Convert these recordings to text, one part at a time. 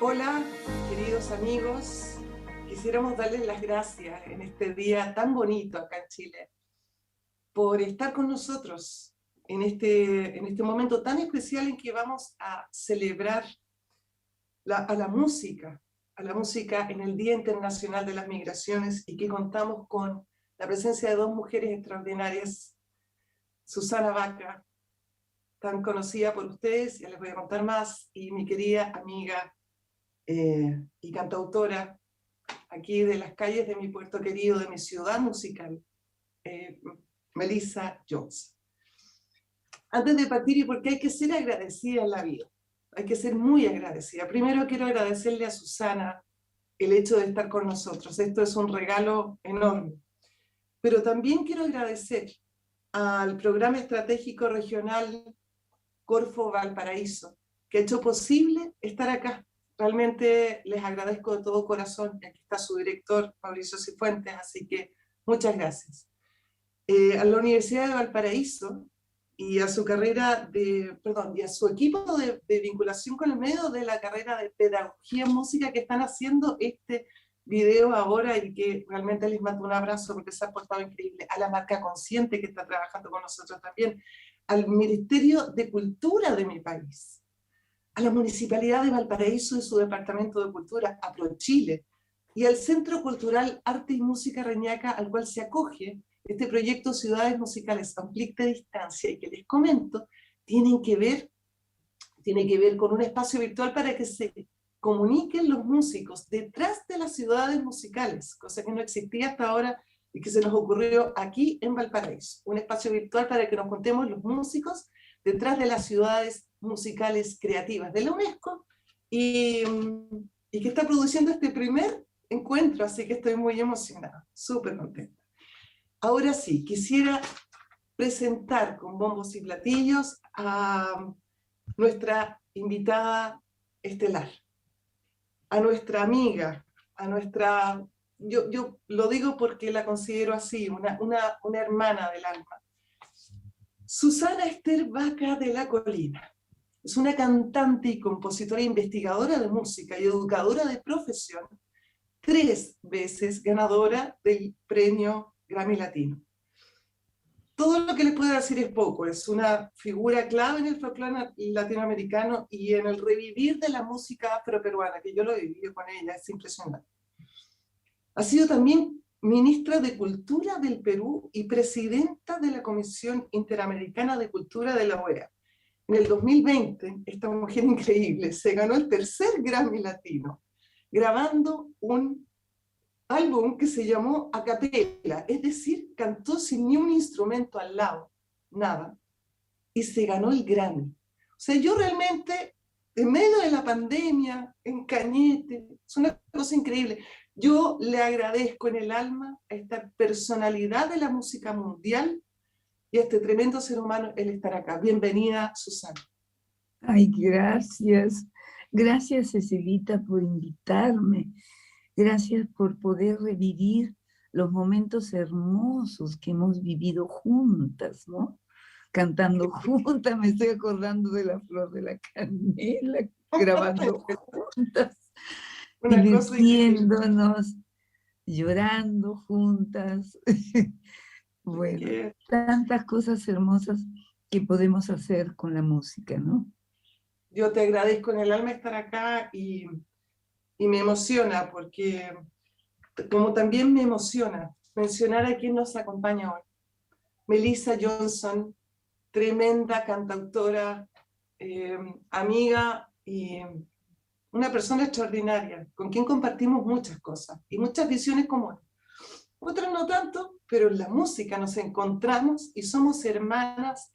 Hola, queridos amigos. Quisiéramos darles las gracias en este día tan bonito acá en Chile por estar con nosotros en este momento tan especial en que vamos a celebrar a la música en el Día Internacional de las Migraciones, y que contamos con la presencia de dos mujeres extraordinarias, Susana Baca, tan conocida por ustedes, ya les voy a contar más, y mi querida amiga y cantautora aquí de las calles de mi puerto querido, de mi ciudad musical, Melissa Jones. Antes de partir, y porque hay que ser agradecida en la vida, hay que ser muy agradecida. Primero quiero agradecerle a Susana el hecho de estar con nosotros. Esto es un regalo enorme. Pero también quiero agradecer al Programa Estratégico Regional Corfo Valparaíso, que ha hecho posible estar acá. Realmente les agradezco de todo corazón. Aquí está su director, Mauricio Cifuentes, así que muchas gracias. A la Universidad de Valparaíso y a su carrera y a su equipo de vinculación con el medio de la carrera de Pedagogía en Música, que están haciendo este video ahora, y que realmente les mando un abrazo porque se ha portado increíble. A la Marca Consciente, que está trabajando con nosotros también, al Ministerio de Cultura de mi país, a la Municipalidad de Valparaíso y su Departamento de Cultura, a ProChile, y al Centro Cultural Arte y Música Reñaca, al cual se acoge este proyecto Ciudades Musicales a un clic de distancia, y que les comento, tiene que ver con un espacio virtual para que se comuniquen los músicos detrás de las ciudades musicales, cosa que no existía hasta ahora y que se nos ocurrió aquí en Valparaíso. Un espacio virtual para que nos contemos los músicos detrás de las ciudades musicales creativas de la UNESCO, y que está produciendo este primer encuentro, así que estoy muy emocionada, súper contenta. Ahora sí, quisiera presentar con bombos y platillos a nuestra invitada estelar, a nuestra amiga, a nuestra, yo lo digo porque la considero así, una hermana del alma. Susana Esther Baca de la Colina es una cantante y compositora, investigadora de música y educadora de profesión, 3 veces ganadora del premio Grammy Latino. Todo lo que les puedo decir es poco. Es una figura clave en el folclore latinoamericano y en el revivir de la música afroperuana, que yo lo he vivido con ella, es impresionante. Ha sido también ministra de Cultura del Perú y presidenta de la Comisión Interamericana de Cultura de la OEA. En el 2020, esta mujer increíble se ganó el 3er Grammy Latino, grabando un álbum que se llamó A Capella, es decir, cantó sin ni un instrumento al lado, nada, y se ganó el Grammy. O sea, yo realmente, en medio de la pandemia, en Cañete, es una cosa increíble. Yo le agradezco en el alma a esta personalidad de la música mundial y a este tremendo ser humano el estar acá. Bienvenida, Susana. Ay, gracias. Gracias, Cecilita, por invitarme. Gracias por poder revivir los momentos hermosos que hemos vivido juntas, ¿no? Cantando juntas, me estoy acordando de La Flor de la Canela, grabando juntas, divirtiéndonos, llorando juntas. Bueno, tantas cosas hermosas que podemos hacer con la música, ¿no? Yo te agradezco en el alma estar acá, y me emociona porque, como también me emociona mencionar a quien nos acompaña hoy. Melissa Johnson, tremenda cantautora, amiga y una persona extraordinaria, con quien compartimos muchas cosas y muchas visiones comunes. Otras no tanto, pero en la música nos encontramos y somos hermanas.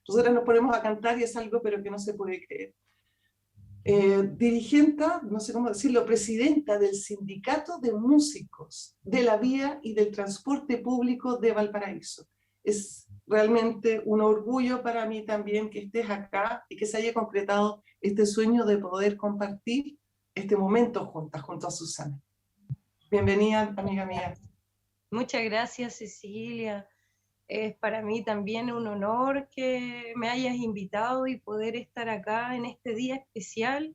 Nosotras nos ponemos a cantar y es algo pero que no se puede creer. Dirigenta, no sé cómo decirlo, presidenta del Sindicato de Músicos de la Vía y del Transporte Público de Valparaíso. Es realmente un orgullo para mí también que estés acá y que se haya concretado este sueño de poder compartir este momento juntas, junto a Susana. Bienvenida, amiga mía. Muchas gracias, Cecilia. Es para mí también un honor que me hayas invitado y poder estar acá en este día especial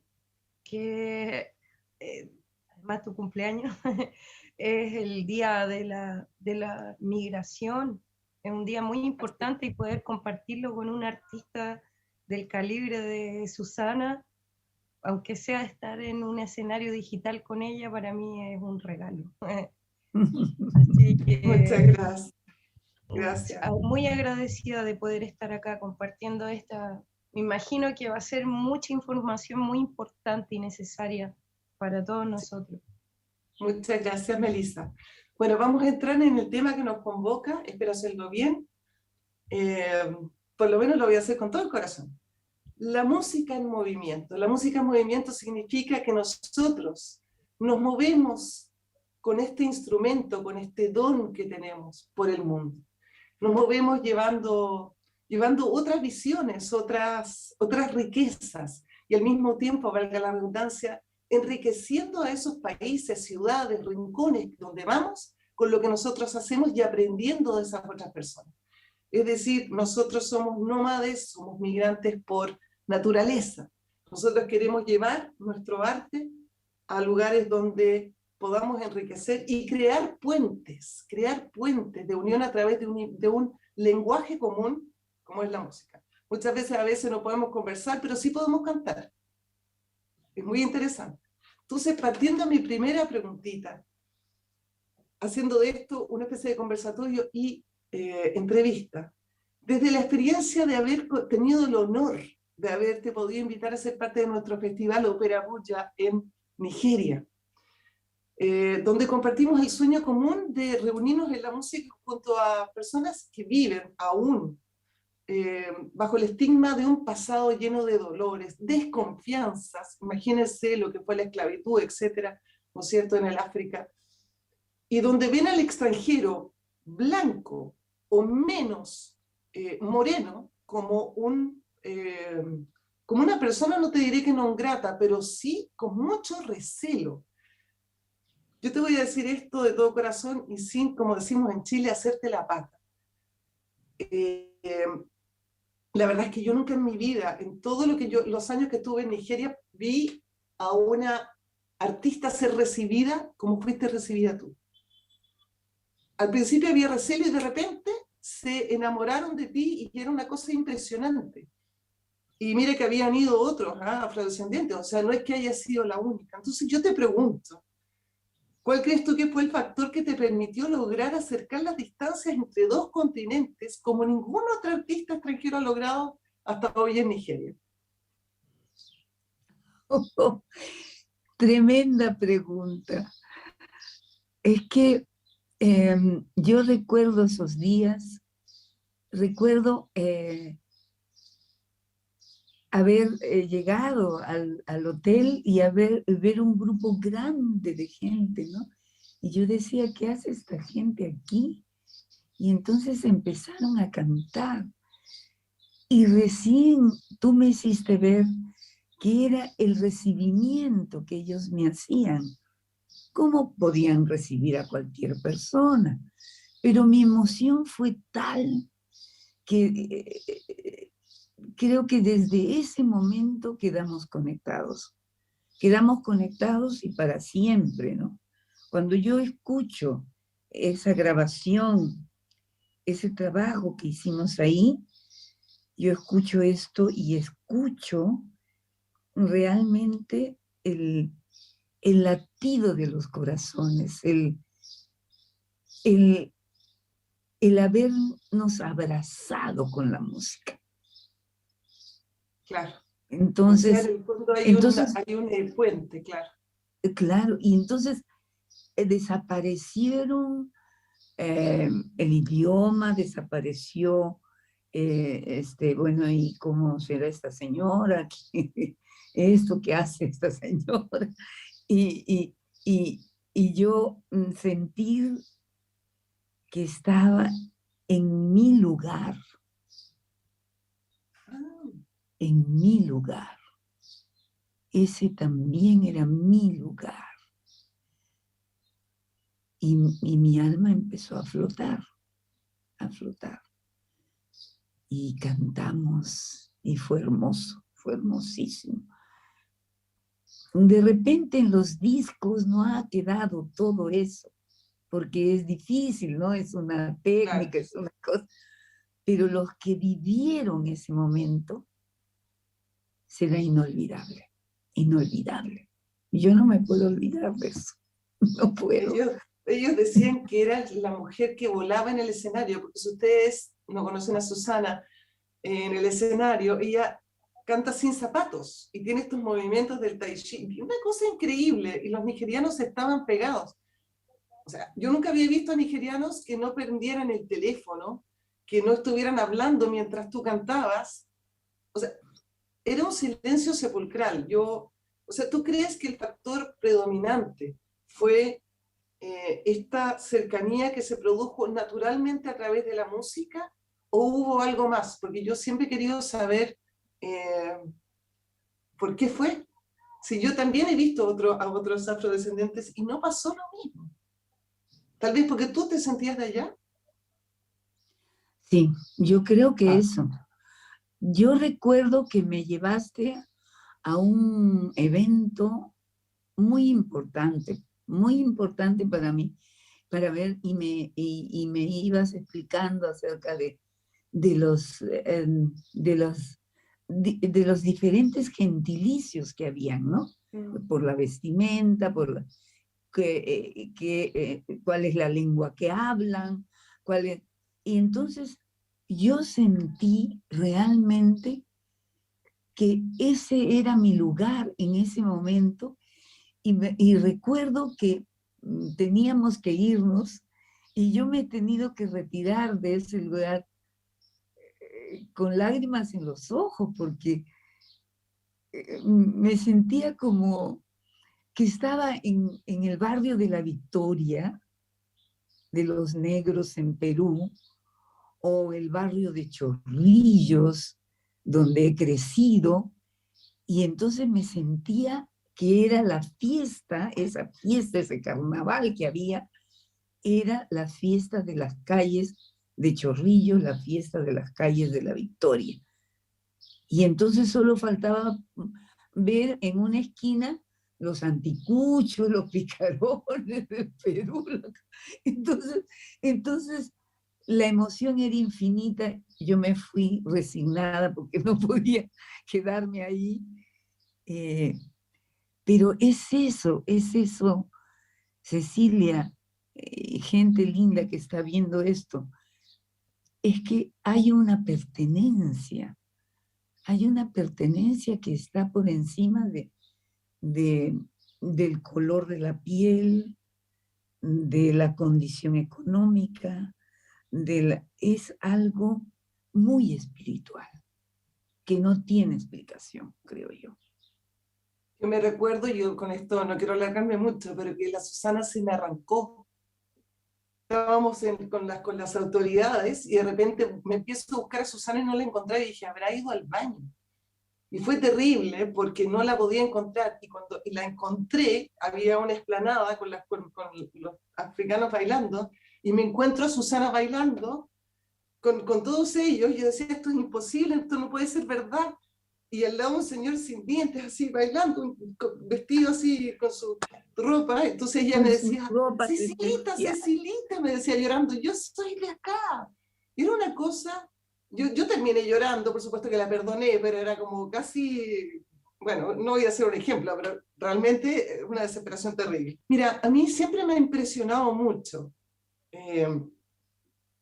que además tu cumpleaños es el día de la migración, es un día muy importante y poder compartirlo con un artista del calibre de Susana, aunque sea estar en un escenario digital con ella, para mí es un regalo. Así Muchas que gracias. Gracias. muy agradecida de poder estar acá compartiendo esta. Me imagino que va a ser mucha información muy importante y necesaria para todos nosotros. Muchas gracias, Melissa. Bueno, vamos a entrar en el tema que nos convoca, espero hacerlo bien. Por lo menos lo voy a hacer con todo el corazón. La música en movimiento. La música en movimiento significa que nosotros nos movemos con este instrumento, con este don que tenemos por el mundo. Nos movemos llevando otras visiones, otras riquezas, y al mismo tiempo, valga la redundancia, enriqueciendo a esos países, ciudades, rincones donde vamos, con lo que nosotros hacemos y aprendiendo de esas otras personas. Es decir, nosotros somos nómades, somos migrantes por naturaleza. Nosotros queremos llevar nuestro arte a lugares donde podamos enriquecer y crear puentes de unión a través de un lenguaje común, como es la música. Muchas veces, a veces no podemos conversar, pero sí podemos cantar. Es muy interesante. Entonces, partiendo de mi primera preguntita, haciendo de esto una especie de conversatorio y entrevista, desde la experiencia de haber tenido el honor de haberte podido invitar a ser parte de nuestro festival Ópera Bulla en Nigeria, donde compartimos el sueño común de reunirnos en la música junto a personas que viven aún bajo el estigma de un pasado lleno de dolores, desconfianzas, imagínense lo que fue la esclavitud, etcétera, ¿no es cierto?, en el África, y donde ven al extranjero blanco o menos moreno como como una persona, no te diré que no grata, pero sí con mucho recelo. Yo te voy a decir esto de todo corazón y sin, como decimos en Chile, hacerte la pata. La verdad es que yo nunca en mi vida, en todo los años que estuve en Nigeria, vi a una artista ser recibida como fuiste recibida tú. Al principio había recelo y de repente se enamoraron de ti y era una cosa impresionante. Y mire que habían ido otros, afrodescendientes, o sea, no es que haya sido la única. Entonces yo te pregunto, ¿cuál crees tú que fue el factor que te permitió lograr acercar las distancias entre dos continentes como ningún otro artista extranjero ha logrado hasta hoy en Nigeria? Tremenda pregunta. Es que yo recuerdo esos días, recuerdo haber llegado al hotel y ver un grupo grande de gente, ¿no? Y yo decía, ¿qué hace esta gente aquí? Y entonces empezaron a cantar. Y recién tú me hiciste ver que era el recibimiento que ellos me hacían. ¿Cómo podían recibir a cualquier persona? Pero mi emoción fue tal que creo que desde ese momento quedamos conectados. Quedamos conectados y para siempre, ¿no? Cuando yo escucho esa grabación, ese trabajo que hicimos ahí, yo escucho esto y escucho realmente el latido de los corazones, el habernos abrazado con la música. Claro. Entonces, o sea, en el fondo hay un puente, claro. Claro, y entonces desaparecieron el idioma, desapareció, bueno, ¿y cómo será esta señora? Esto que hace esta señora. Y yo sentir que estaba en mi lugar, en mi lugar. Ese también era mi lugar. Y mi alma empezó a flotar, a flotar. Y cantamos, y fue hermoso, fue hermosísimo. de repente en los discos no ha quedado todo eso, porque es difícil, ¿no? Es una técnica, Claro. es una cosa. Pero los que vivieron ese momento será inolvidable, inolvidable. Y yo no me puedo olvidar de eso, no puedo. Ellos decían que era la mujer que volaba en el escenario, porque si ustedes no conocen a Susana, en el escenario, ella canta sin zapatos y tiene estos movimientos del tai chi, y una cosa increíble, y los nigerianos estaban pegados. O sea, yo nunca había visto a nigerianos que no prendieran el teléfono, que no estuvieran hablando mientras tú cantabas. O sea, era un silencio sepulcral. O sea, ¿tú crees que el factor predominante fue esta cercanía que se produjo naturalmente a través de la música, o hubo algo más? Porque yo siempre he querido saber por qué fue. Si yo también he visto a otros afrodescendientes y no pasó lo mismo. Tal vez porque tú te sentías de allá. Sí, yo creo que eso. Yo recuerdo que me llevaste a un evento muy importante para mí, para ver, y me ibas explicando acerca de los diferentes gentilicios que habían, ¿no? Por la vestimenta, cuál es la lengua que hablan, y entonces yo sentí realmente que ese era mi lugar en ese momento, y recuerdo que teníamos que irnos, y yo me he tenido que retirar de ese lugar con lágrimas en los ojos, porque me sentía como que estaba en el barrio de La Victoria, de los negros en Perú, o el barrio de Chorrillos, donde he crecido, y entonces me sentía que era la fiesta, ese carnaval que había, era la fiesta de las calles de Chorrillos, la fiesta de las calles de La Victoria. Y entonces solo faltaba ver en una esquina los anticuchos, los picarones del Perú. Entonces la emoción era infinita. Yo me fui resignada porque no podía quedarme ahí. Pero es eso, Cecilia, gente linda que está viendo esto, es que hay una pertenencia que está por encima del color de la piel, de la condición económica, es algo muy espiritual, que no tiene explicación, creo yo. Yo me recuerdo, yo con esto no quiero alargarme mucho, pero que la Susana se me arrancó. Estábamos con las autoridades y de repente me empiezo a buscar a Susana y no la encontré, y dije, habrá ido al baño. Y fue terrible porque no la podía encontrar, y cuando la encontré había una explanada con los africanos bailando, y me encuentro a Susana bailando con todos ellos, y yo decía, esto es imposible, esto no puede ser verdad. Y al lado un señor sin dientes, así bailando, vestido así con su ropa. Entonces ella me decía, Cecilita, me decía llorando, yo soy de acá. Era una cosa, yo terminé llorando, por supuesto que la perdoné, pero era como casi, bueno, no voy a hacer un ejemplo, pero realmente una desesperación terrible. Mira, a mí siempre me ha impresionado mucho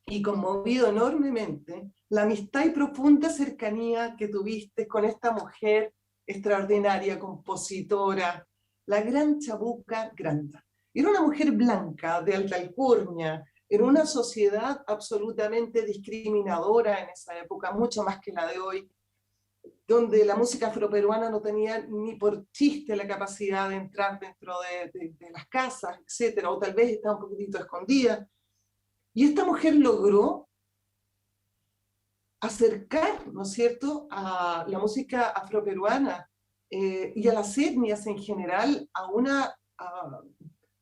y conmovido enormemente la amistad y profunda cercanía que tuviste con esta mujer extraordinaria, compositora, la gran Chabuca Granda. Era una mujer blanca, de alta alcurnia, en una sociedad absolutamente discriminadora en esa época, mucho más que la de hoy, donde la música afroperuana no tenía ni por chiste la capacidad de entrar dentro de las casas, etcétera, o tal vez estaba un poquitito escondida. Y esta mujer logró acercar, ¿no es cierto?, a la música afroperuana y a las etnias en general a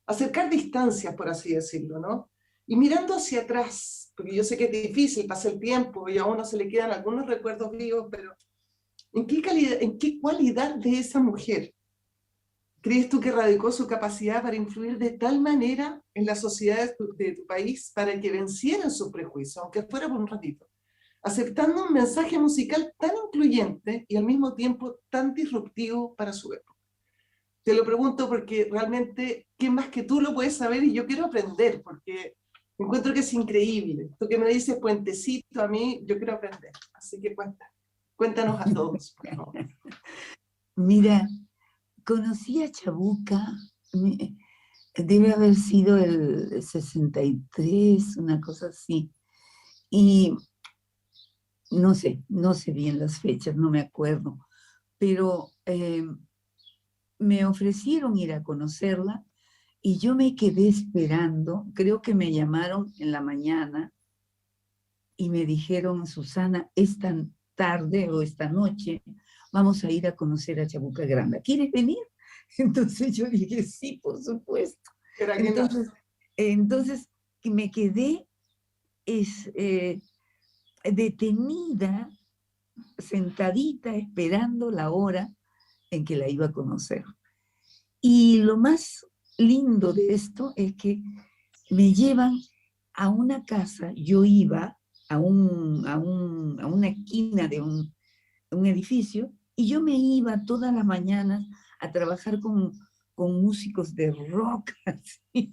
acercar distancias, por así decirlo, ¿no? Y mirando hacia atrás, porque yo sé que es difícil, pasa el tiempo y a uno se le quedan algunos recuerdos vivos, pero ¿en qué cualidad de esa mujer ¿Crees tú que radicó su capacidad para influir de tal manera en la sociedad de tu país para que vencieran sus prejuicios, aunque fuera por un ratito, aceptando un mensaje musical tan incluyente y al mismo tiempo tan disruptivo para su época? Te lo pregunto porque realmente, ¿quién más que tú lo puedes saber? Y yo quiero aprender, porque encuentro que es increíble. Tú que me dices puentecito a mí, yo quiero aprender. Así que cuéntanos a todos, por favor. Mira, conocí a Chabuca, debe haber sido el 63, una cosa así. Y no sé bien las fechas, no me acuerdo, pero me ofrecieron ir a conocerla y yo me quedé esperando. Creo que me llamaron en la mañana y me dijeron: Susana, esta tarde o esta noche vamos a ir a conocer a Chabuca Granda. ¿Quieres venir? Entonces yo dije: sí, por supuesto. Entonces me quedé detenida, sentadita, esperando la hora en que la iba a conocer. Y lo más lindo de esto es que me llevan a una casa. Yo iba a una esquina de un edificio y yo me iba todas las mañanas a trabajar con músicos de rock así,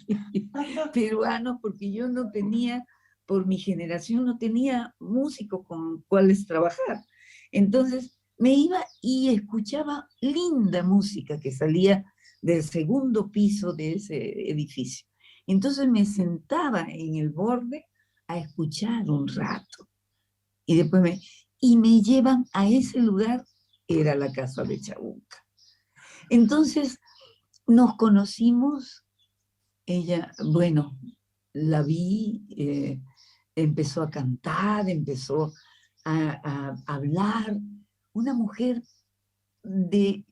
peruanos, porque yo no tenía, por mi generación, no tenía músicos con cuales trabajar. Entonces me iba y escuchaba linda música que salía del segundo piso de ese edificio. Entonces me sentaba en el borde a escuchar un rato. Y después me llevan a ese lugar, era la casa de Chabuca. Entonces nos conocimos, ella, bueno, la vi, empezó a cantar, empezó a hablar, una mujer de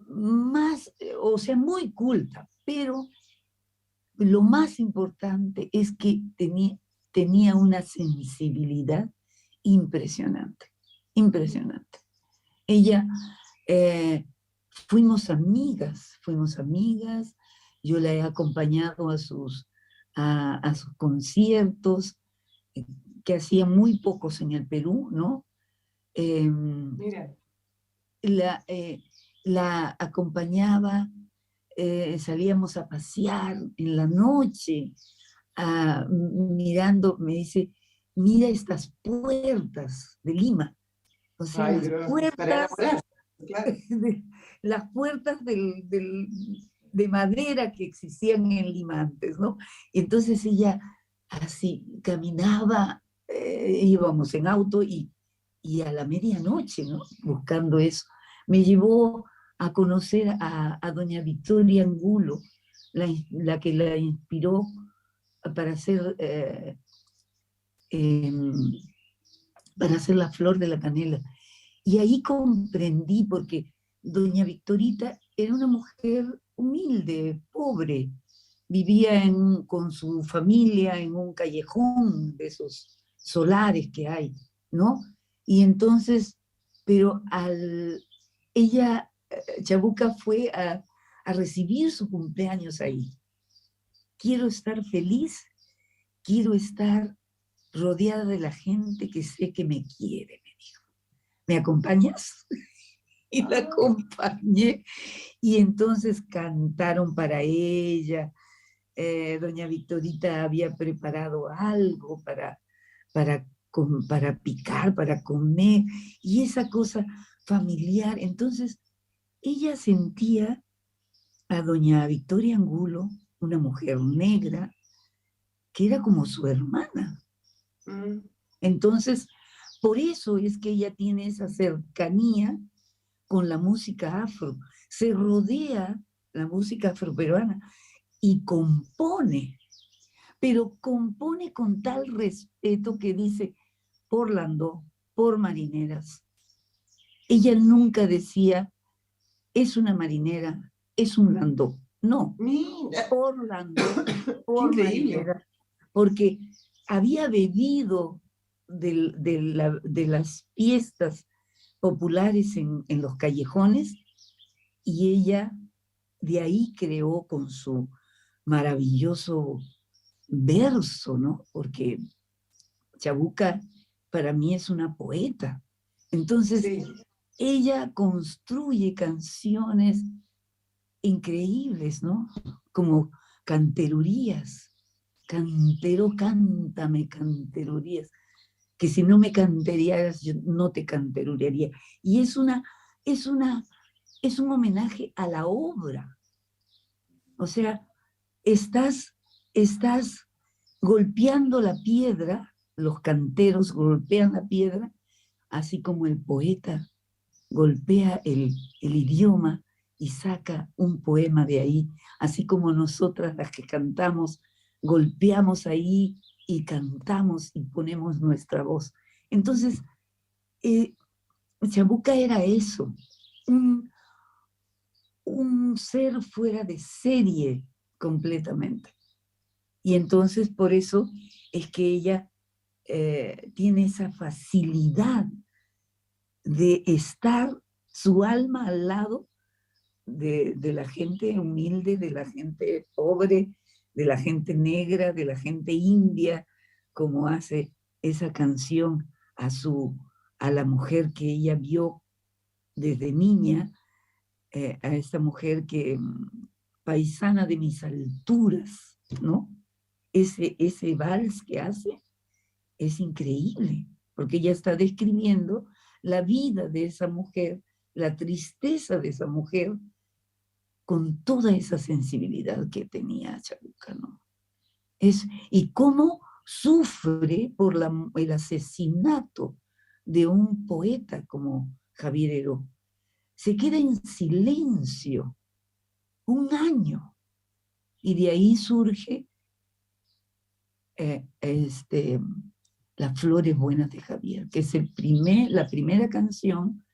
más, o sea, muy culta, pero lo más importante es que tenía una sensibilidad impresionante, impresionante. Ella, fuimos amigas, yo la he acompañado a sus conciertos, que hacía muy pocos en el Perú, ¿no? Mira. La acompañaba, salíamos a pasear en la noche, mirando, me dice: mira estas puertas de Lima. O sea, Ay, para enamorar, claro. las puertas de madera que existían en Lima antes, ¿no? Y entonces ella así caminaba, íbamos en auto y a la medianoche, ¿no? Buscando eso. Me llevó a conocer a doña Victoria Angulo, la que la inspiró para hacer la flor de la canela. Y ahí comprendí, porque doña Victorita era una mujer humilde, pobre, vivía con su familia en un callejón de esos solares que hay, ¿no? Y entonces, pero ella, Chabuca, fue a recibir su cumpleaños ahí. Quiero estar feliz, quiero estar rodeada de la gente que sé que me quiere, me dijo. ¿Me acompañas? Y la acompañé. Y entonces cantaron para ella. Doña Victorita había preparado algo para picar, para comer, y esa cosa familiar. Entonces, ella sentía a doña Victoria Angulo, una mujer negra, que era como su hermana. Entonces, por eso es que ella tiene esa cercanía con la música afro. Se rodea la música afroperuana y compone, pero compone con tal respeto que dice: por Landó, por marineras. Ella nunca decía: es una marinera, es un Landó. No, Mira. por Landó, por marineras, porque había bebido de las fiestas populares en los callejones, y ella de ahí creó con su maravilloso verso, ¿no? Porque Chabuca para mí es una poeta. Entonces, Sí, ella construye canciones increíbles, ¿no? Como canterurías. Cantero, cántame canterurías, que si no me canterías, yo no te canterurearía. Y es un homenaje a la obra. O sea, estás golpeando la piedra, los canteros golpean la piedra, así como el poeta golpea el idioma y saca un poema de ahí, así como nosotras las que cantamos, golpeamos ahí y cantamos y ponemos nuestra voz. Entonces, Chabuca era eso, un ser fuera de serie completamente. Y entonces por eso es que ella tiene esa facilidad de estar su alma al lado de la gente humilde, de la gente pobre, de la gente negra, de la gente india, como hace esa canción a la mujer que ella vio desde niña, a esta mujer que paisana de mis alturas, ¿no? Ese vals que hace es increíble, porque ella está describiendo la vida de esa mujer, la tristeza de esa mujer, con toda esa sensibilidad que tenía Chabuca, ¿no? Y cómo sufre por el asesinato de un poeta como Javier Heró. Se queda en silencio un año y de ahí surge Las Flores Buenas de Javier, que es la primera canción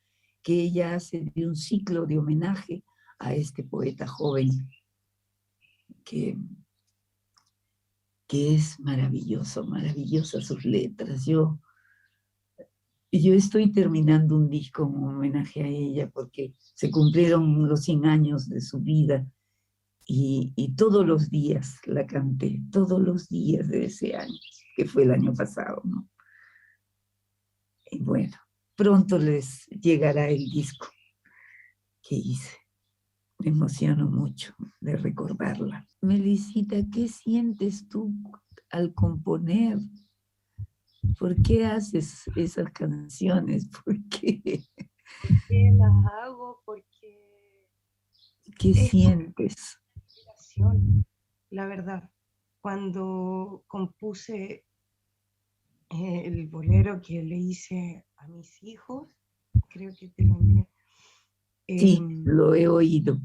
que ella hace de un ciclo de homenaje a este poeta joven que es maravilloso, maravillosas sus letras. Yo estoy terminando un disco en homenaje a ella porque se cumplieron los 100 años de su vida y todos los días la canté, todos los días de ese año, que fue el año pasado, ¿no? Y bueno, pronto les llegará el disco que hice. Me emociono mucho de recordarla. Melisita, ¿qué sientes tú al componer? ¿Por qué haces esas canciones? ¿Por qué? Porque las hago porque ¿Qué es sientes? inspiración, la verdad. Cuando compuse el bolero que le hice a mis hijos, creo que te lo envié. Sí, lo he oído.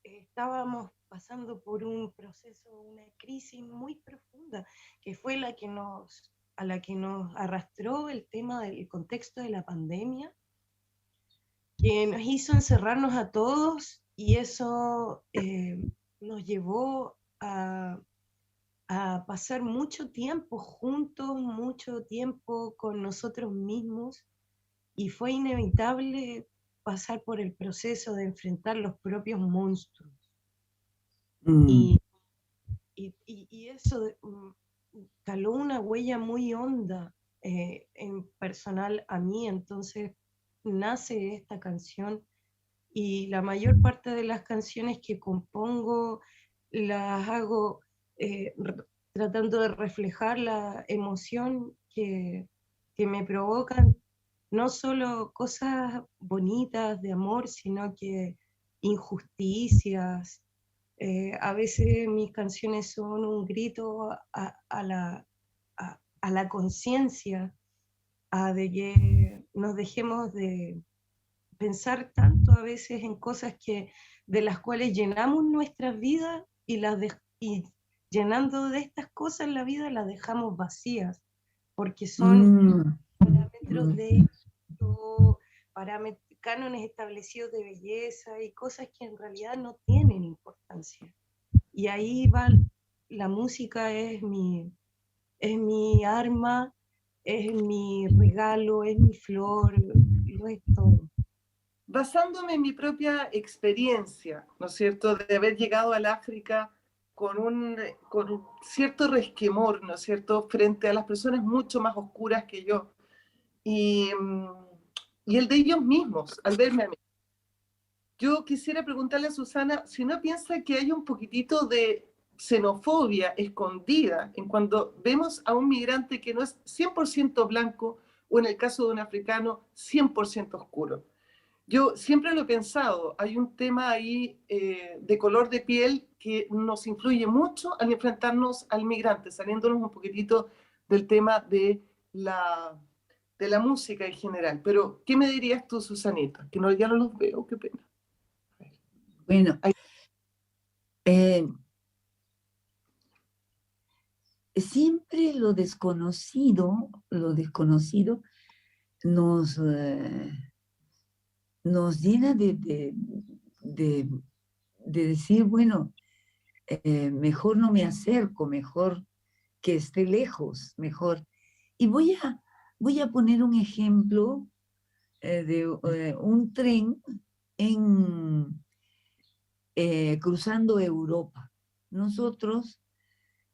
Estábamos pasando por un proceso, una crisis muy profunda, que fue a la que nos arrastró el tema del contexto de la pandemia, que nos hizo encerrarnos a todos y eso nos llevó a pasar mucho tiempo juntos, mucho tiempo con nosotros mismos, y fue inevitable pasar por el proceso de enfrentar los propios monstruos. Y eso caló una huella muy honda en personal a mí, entonces nace esta canción y la mayor parte de las canciones que compongo las hago tratando de reflejar la emoción que me provocan, no solo cosas bonitas de amor, sino que injusticias. A veces mis canciones son un grito a la conciencia, de que nos dejemos de pensar tanto a veces en cosas de las cuales llenamos nuestras vidas y llenando de estas cosas la vida las dejamos vacías, porque son parámetros de éxito, cánones establecidos de belleza y cosas que en realidad no tienen importancia. Y ahí va, la música es mi arma, es mi regalo, es mi flor, lo es todo. basándome en mi propia experiencia, ¿no es cierto?, de haber llegado al África con un cierto resquemor, ¿no es cierto?, frente a las personas mucho más oscuras que yo. Y, y el de ellos mismos, al verme a mí. Yo quisiera preguntarle a Susana si no piensa que hay un poquitito de xenofobia escondida en cuando vemos a un migrante que no es 100% blanco o en el caso de un africano 100% oscuro. Yo siempre lo he pensado, hay un tema ahí de color de piel que nos influye mucho al enfrentarnos al migrante, saliéndonos un poquitito del tema de la música en general. Pero, ¿qué me dirías tú, Susanita? Que no, ya no los veo, qué pena. Bueno, eh, siempre lo desconocido nos llena de decir, bueno, mejor no me acerco, mejor que esté lejos, mejor. Y voy a poner un ejemplo de un tren cruzando Europa. Nosotros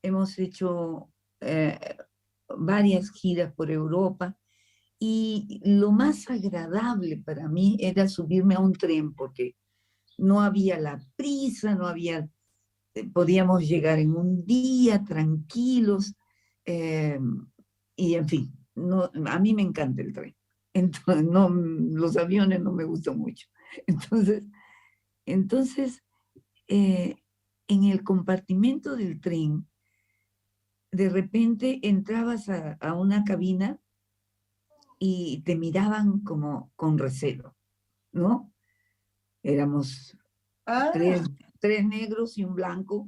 hemos hecho varias giras por Europa y lo más agradable para mí era subirme a un tren porque no había la prisa, no había, podíamos llegar en un día tranquilos y en fin, no, a mí me encanta el tren. Entonces, no, los aviones no me gustan mucho. Entonces en el compartimento del tren, de repente entrabas a una cabina y te miraban como con recelo, ¿no? Éramos Ah, tres negros y un blanco.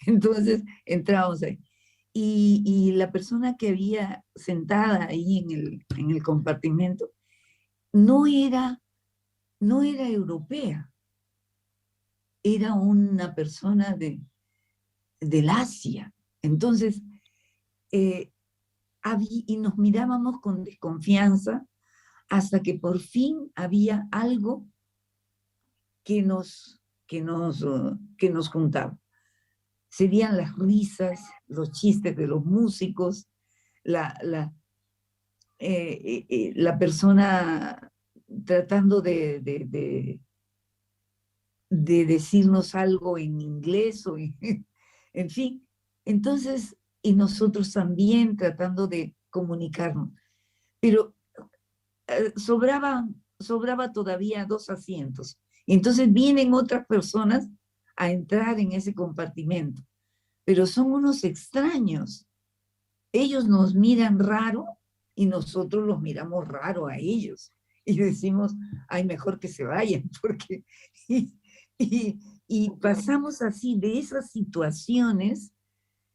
Entonces entrábamos ahí. Y la persona que había sentada ahí en el compartimento no era, no era europea, era una persona del Asia. Entonces, y nos mirábamos con desconfianza hasta que por fin había algo que nos juntaba. Serían las risas, los chistes de los músicos, la persona tratando de decirnos algo en inglés o en fin. Entonces, y nosotros también tratando de comunicarnos. Pero sobraba todavía 2 asientos. Entonces vienen otras personas a entrar en ese compartimento, pero son unos extraños. Ellos nos miran raro y nosotros los miramos raro a ellos. Y decimos, ay, mejor que se vayan, porque... Y pasamos así de esas situaciones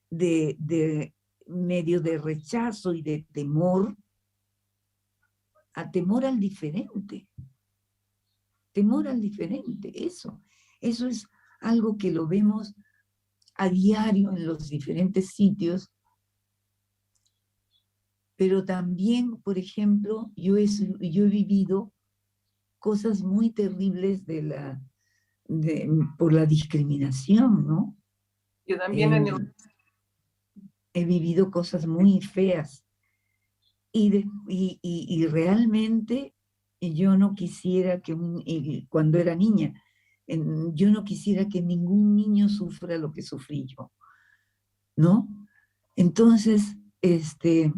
de medio de rechazo y de temor a temor al diferente. Temor al diferente, eso es algo que lo vemos a diario en los diferentes sitios, pero también, por ejemplo, yo he vivido cosas muy terribles por la discriminación, ¿no? yo también He vivido cosas muy feas y realmente yo no quisiera que, cuando era niña, yo no quisiera que ningún niño sufra lo que sufrí yo, ¿no? Entonces, este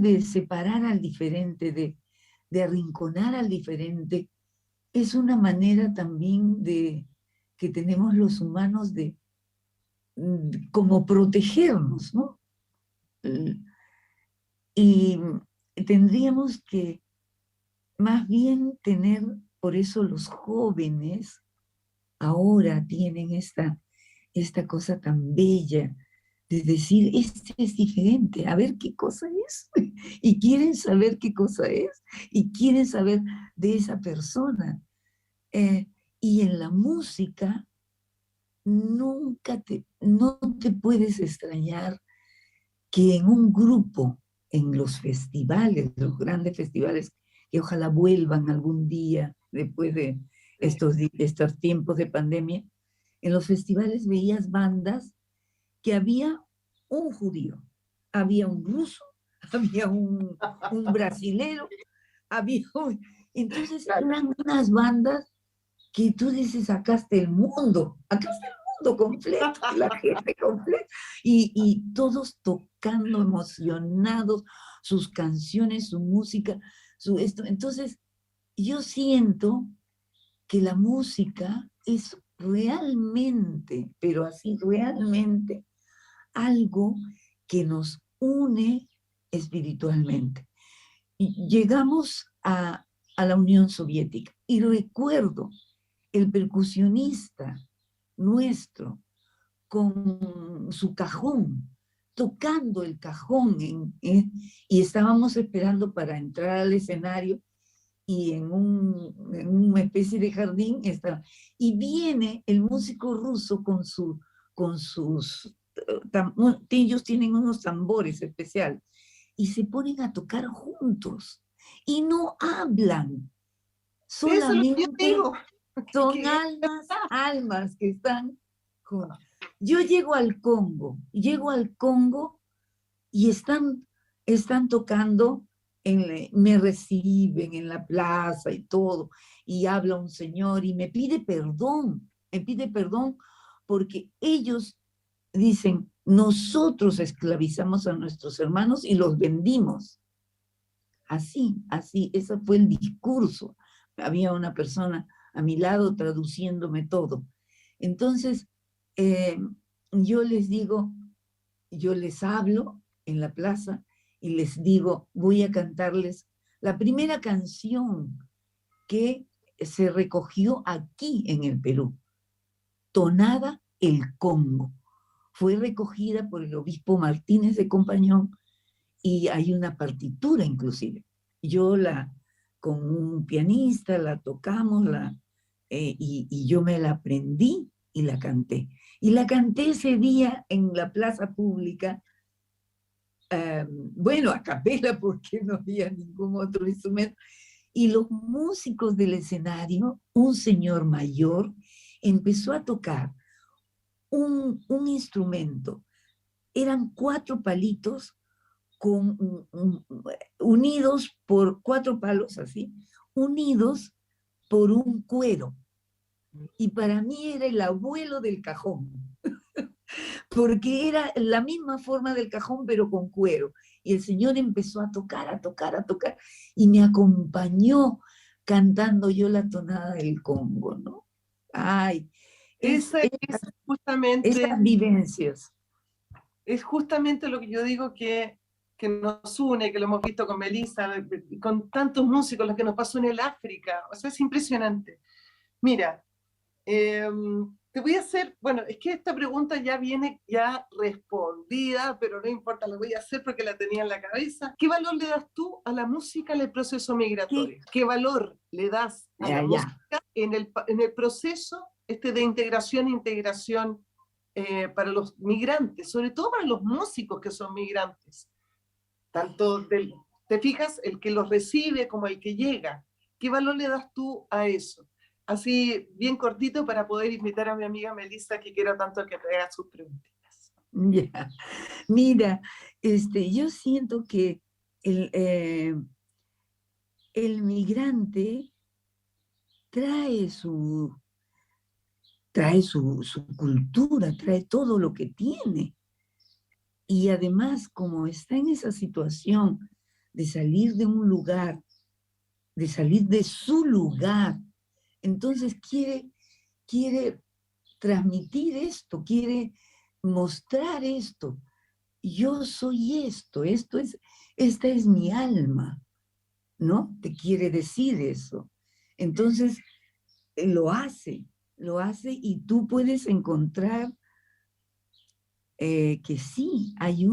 de separar al diferente, de arrinconar al diferente, es una manera también que tenemos los humanos de como protegernos, ¿no? Y tendríamos que más bien tener, por eso los jóvenes ahora tienen esta cosa tan bella de decir, este es diferente, a ver qué cosa es, y quieren saber qué cosa es, y quieren saber de esa persona. Y en la música, no te puedes extrañar que en un grupo en los festivales, los grandes festivales, que ojalá vuelvan algún día después de estos tiempos de pandemia. En los festivales veías bandas que había un judío, había un ruso, había un brasilero, entonces eran unas bandas que tú dices, acá está el mundo completo, la gente completa, y todos tocando, emocionados, sus canciones, su música, esto. Entonces, yo siento que la música es realmente, pero así realmente, algo que nos une espiritualmente. Y llegamos a la Unión Soviética y recuerdo el percusionista nuestro con su cajón, tocando el cajón, y estábamos esperando para entrar al escenario, y en una especie de jardín estaba, y viene el músico ruso con sus, ellos tienen unos tambores especiales, y se ponen a tocar juntos, y no hablan, Eso es lo que yo solamente digo. son almas que están juntas. Yo llego al Congo y están tocando, me reciben en la plaza y todo, y habla un señor y me pide perdón porque ellos dicen, nosotros esclavizamos a nuestros hermanos y los vendimos. Así, ese fue el discurso. Había una persona a mi lado traduciéndome todo. Entonces, yo les hablo en la plaza y les digo, voy a cantarles la primera canción que se recogió aquí en el Perú, Tonada el Congo. Fue recogida por el obispo Martínez de Compañón y hay una partitura inclusive. Yo con un pianista la tocamos, y yo me la aprendí y la canté. Y la canté ese día en la plaza pública, bueno, a capela porque no había ningún otro instrumento. Y los músicos del escenario, un señor mayor, empezó a tocar un instrumento. Eran 4 palitos unidos por 4 palos así, unidos por un cuero. Y para mí era el abuelo del cajón, porque era la misma forma del cajón, pero con cuero. Y el señor empezó a tocar, y me acompañó cantando yo la tonada del Congo, ¿no? Ay, Esa es justamente, esas vivencias. es justamente lo que yo digo que nos une, que lo hemos visto con Melissa, con tantos músicos, los que nos pasó en el África. O sea, es impresionante. Mira, te voy a hacer, bueno, es que esta pregunta ya viene ya respondida, pero no importa, la voy a hacer porque la tenía en la cabeza. ¿Qué valor le das tú a la música en el proceso migratorio? ¿Qué valor le das a la música en el proceso de integración para los migrantes, sobre todo para los músicos que son migrantes? Tanto te fijas, el que los recibe como el que llega. ¿Qué valor le das tú a eso? Así, bien cortito, para poder invitar a mi amiga Melissa, que quiero tanto que te haga sus preguntas. Ya. Mira, yo siento que el migrante trae su cultura, trae todo lo que tiene. Y además, como está en esa situación de salir de un lugar, de salir de su lugar, entonces quiere transmitir esto, quiere mostrar esto. Yo soy esta es mi alma, ¿no? Te quiere decir eso. Entonces, lo hace, y tú puedes encontrar que sí, hay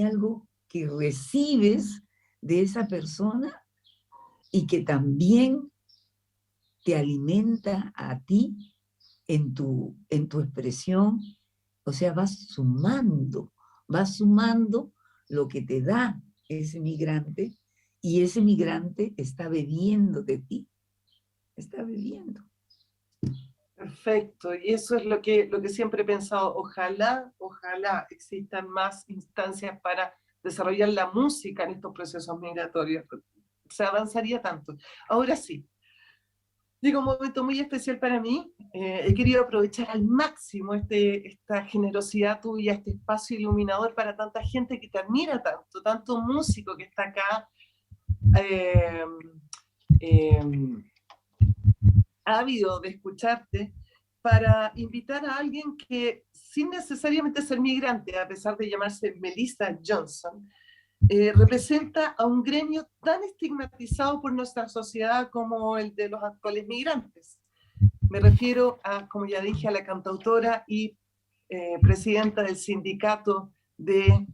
algo que recibes de esa persona y que también te alimenta a ti en tu expresión. O sea, vas sumando, vas sumando lo que te da ese migrante, y ese migrante está bebiendo de ti, está bebiendo. Perfecto, y eso es lo que siempre he pensado. Ojalá existan más instancias para desarrollar la música en estos procesos migratorios. Se avanzaría tanto. Ahora sí, llega un momento muy especial para mí. He querido aprovechar al máximo esta generosidad tuya, este espacio iluminador para tanta gente que te admira tanto, tanto músico que está acá, eh, eh, ávido de escucharte, para invitar a alguien que, sin necesariamente ser migrante, a pesar de llamarse Melissa Johnson, representa a un gremio tan estigmatizado por nuestra sociedad como el de los actuales migrantes. Me refiero a, como ya dije, a la cantautora y presidenta del sindicato de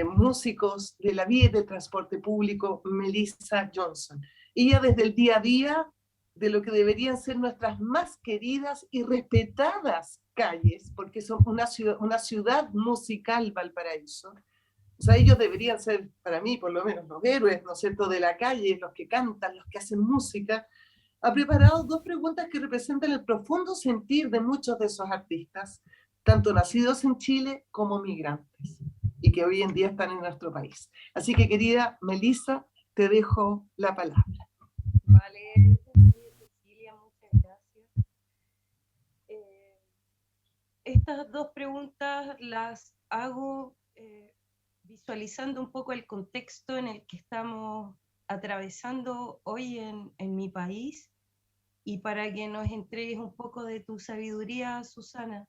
músicos de la vía y del transporte público, Melissa Johnson. Ella desde el día a día de lo que deberían ser nuestras más queridas y respetadas calles, porque son una ciudad musical, Valparaíso. O sea, ellos deberían ser, para mí, por lo menos, los héroes, ¿no es cierto?, de la calle, los que cantan, los que hacen música. Ha preparado dos preguntas que representan el profundo sentir de muchos de esos artistas, tanto nacidos en Chile como migrantes, y que hoy en día están en nuestro país. Así que, querida Melissa, te dejo la palabra. Vale, Cecilia, muchas gracias. Estas dos preguntas las hago visualizando un poco el contexto en el que estamos atravesando hoy en mi país, y para que nos entregues un poco de tu sabiduría, Susana.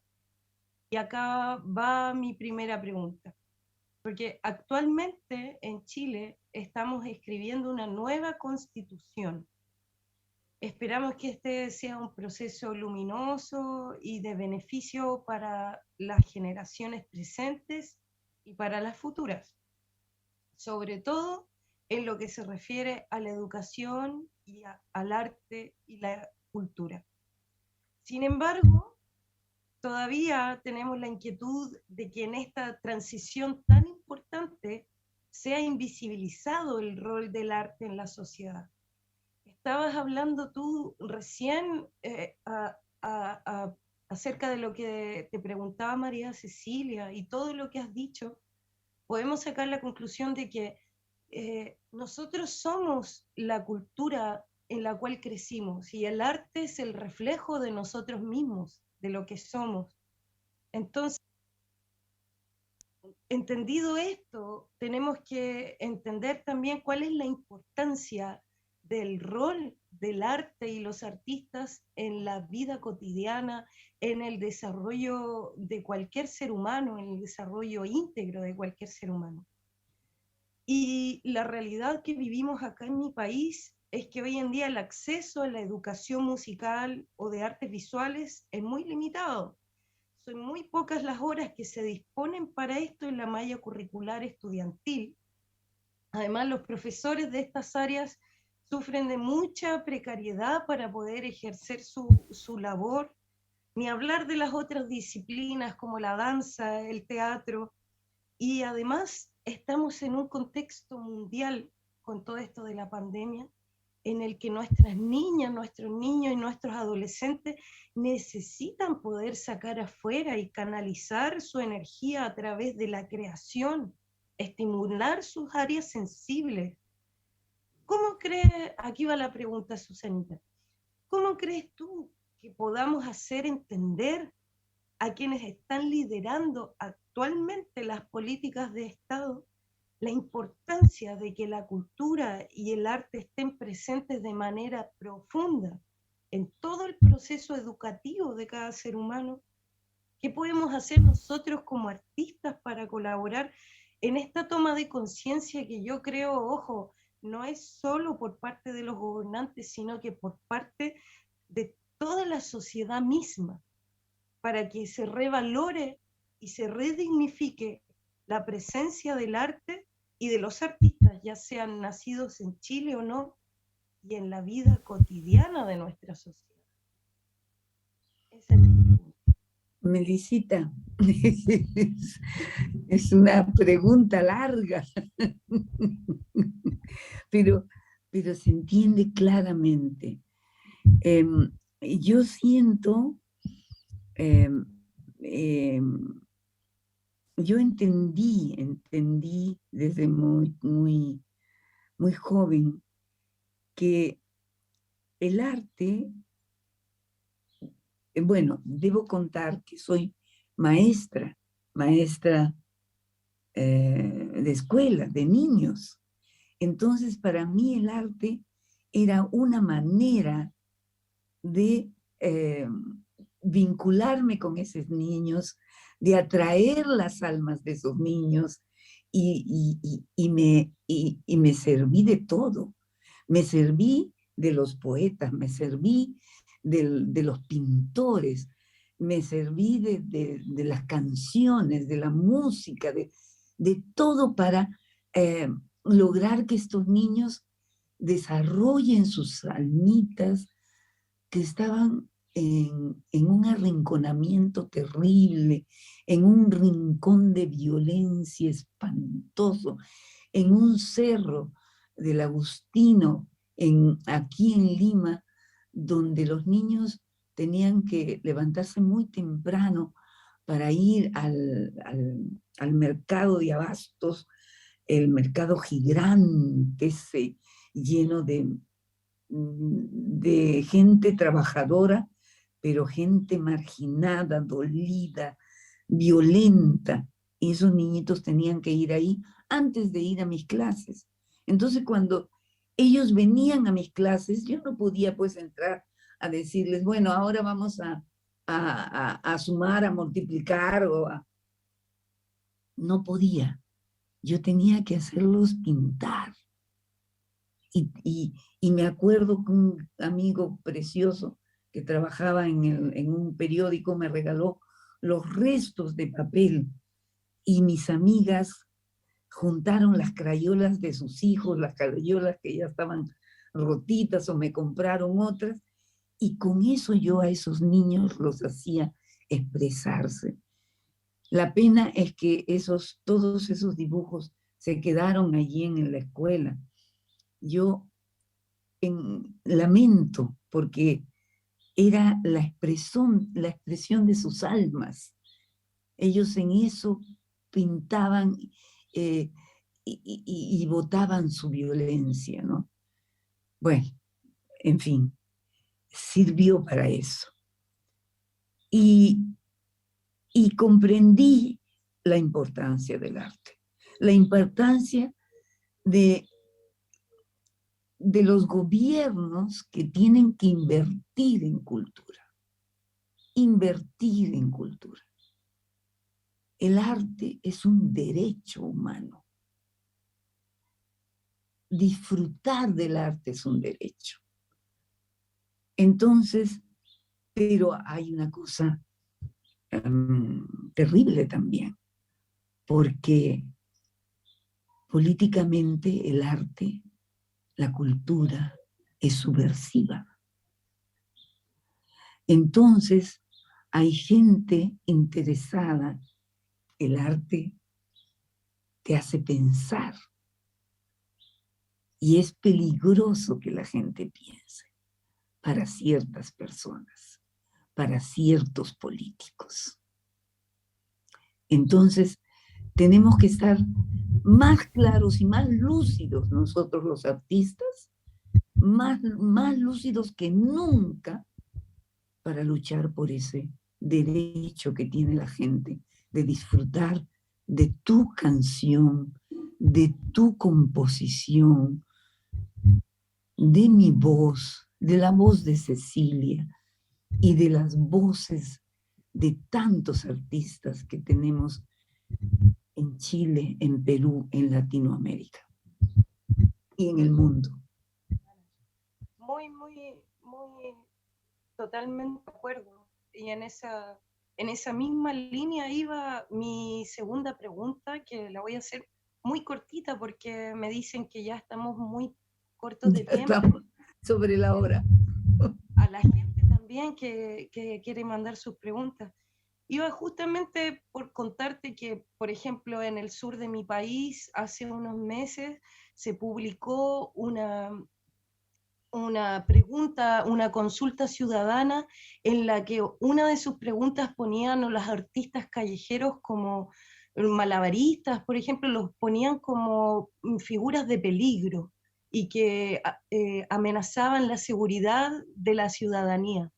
Y acá va mi primera pregunta, porque actualmente en Chile estamos escribiendo una nueva constitución. Esperamos que este sea un proceso luminoso y de beneficio para las generaciones presentes y para las futuras, sobre todo en lo que se refiere a la educación y al arte y la cultura. Sin embargo, todavía tenemos la inquietud de que en esta transición tan importante sea invisibilizado el rol del arte en la sociedad. Estabas hablando tú recién acerca de lo que te preguntaba María Cecilia, y todo lo que has dicho, podemos sacar la conclusión de que nosotros somos la cultura en la cual crecimos, y el arte es el reflejo de nosotros mismos, de lo que somos. Entonces, entendido esto, tenemos que entender también cuál es la importancia del rol del arte y los artistas en la vida cotidiana, en el desarrollo de cualquier ser humano, en el desarrollo íntegro de cualquier ser humano. Y la realidad que vivimos acá en mi país es que hoy en día el acceso a la educación musical o de artes visuales es muy limitado. Son muy pocas las horas que se disponen para esto en la malla curricular estudiantil. Además, los profesores de estas áreas sufren de mucha precariedad para poder ejercer su labor, ni hablar de las otras disciplinas como la danza, el teatro. Y además estamos en un contexto mundial con todo esto de la pandemia, en el que nuestras niñas, nuestros niños y nuestros adolescentes necesitan poder sacar afuera y canalizar su energía a través de la creación, estimular sus áreas sensibles. ¿Cómo crees, aquí va la pregunta, Susanita, cómo crees tú que podamos hacer entender a quienes están liderando actualmente las políticas de Estado la importancia de que la cultura y el arte estén presentes de manera profunda en todo el proceso educativo de cada ser humano? ¿Qué podemos hacer nosotros como artistas para colaborar en esta toma de conciencia que yo creo, ojo, no es solo por parte de los gobernantes, sino que por parte de toda la sociedad misma, para que se revalore y se redignifique la presencia del arte y de los artistas, ya sean nacidos en Chile o no, y en la vida cotidiana de nuestra sociedad? Esa es mi pregunta. Melisita, Es una pregunta larga, pero, pero se entiende claramente. Yo siento, em, em, yo entendí desde muy joven que el arte, bueno, debo contar que soy maestra de escuela, de niños. Entonces, para mí el arte era una manera de vincularme con esos niños, de atraer las almas de esos niños, y me serví de todo. Me serví de los poetas, me serví de los pintores, me serví de las canciones, de la música, de todo para lograr que estos niños desarrollen sus almitas que estaban en un arrinconamiento terrible, en un rincón de violencia espantoso, en un cerro del Agustino, aquí en Lima, donde los niños tenían que levantarse muy temprano para ir al mercado de abastos, el mercado gigante ese, lleno de gente trabajadora, pero gente marginada, dolida, violenta. Y esos niñitos tenían que ir ahí antes de ir a mis clases. Entonces, cuando ellos venían a mis clases, yo no podía pues entrar a decirles, bueno, ahora vamos a sumar, a multiplicar, no podía. Yo tenía que hacerlos pintar. Y me acuerdo que un amigo precioso que trabajaba en un periódico me regaló los restos de papel, y mis amigas juntaron las crayolas de sus hijos, las crayolas que ya estaban rotitas, o me compraron otras, y con eso yo a esos niños los hacía expresarse. La pena es que todos esos dibujos se quedaron allí en la escuela. Yo lamento, porque era la expresión de sus almas. Ellos en eso pintaban y botaban su violencia, ¿no? Bueno, en fin, sirvió para eso. Y comprendí la importancia del arte, la importancia de los gobiernos que tienen que invertir en cultura. Invertir en cultura. El arte es un derecho humano. Disfrutar del arte es un derecho. Entonces, pero hay una cosa terrible también, porque políticamente el arte, la cultura, es subversiva. Entonces, hay gente interesada. El arte te hace pensar, y es peligroso que la gente piense para ciertas personas, para ciertos políticos. Entonces, tenemos que estar más claros y más lúcidos nosotros los artistas, más lúcidos que nunca, para luchar por ese derecho que tiene la gente de disfrutar de tu canción, de tu composición, de mi voz, de la voz de Cecilia y de las voces de tantos artistas que tenemos en Chile, en Perú, en Latinoamérica y en el mundo. Muy, totalmente de acuerdo. Y en esa misma línea iba mi segunda pregunta, que la voy a hacer muy cortita porque me dicen que ya estamos muy cortos de tiempo. Estamos sobre la hora. A la gente también que quiere mandar sus preguntas. Iba justamente por contarte que, por ejemplo, en el sur de mi país, hace unos meses, se publicó una pregunta, una consulta ciudadana en la que una de sus preguntas ponían a los artistas callejeros como malabaristas, por ejemplo, los ponían como figuras de peligro y que amenazaban la seguridad de la ciudadanía.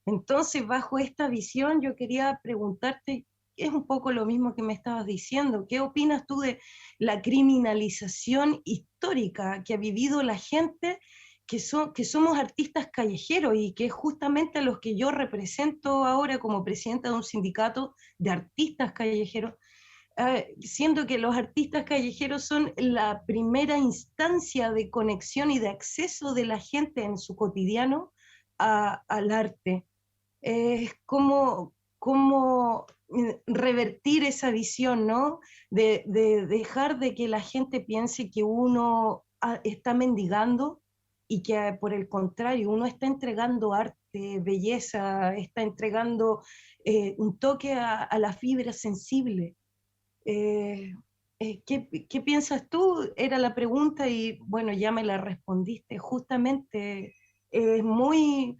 Entonces, bajo esta visión, yo quería preguntarte, es un poco lo mismo que me estabas diciendo, ¿qué opinas tú de la criminalización histórica que ha vivido la gente que somos artistas callejeros y que es justamente a los que yo represento ahora como presidenta de un sindicato de artistas callejeros, siendo que los artistas callejeros son la primera instancia de conexión y de acceso de la gente en su cotidiano al arte? Es como revertir esa visión, ¿no? De dejar de que la gente piense que uno está mendigando y que por el contrario, uno está entregando arte, belleza, está entregando un toque a la fibra sensible. ¿Qué piensas tú? Era la pregunta y bueno, ya me la respondiste. Justamente es muy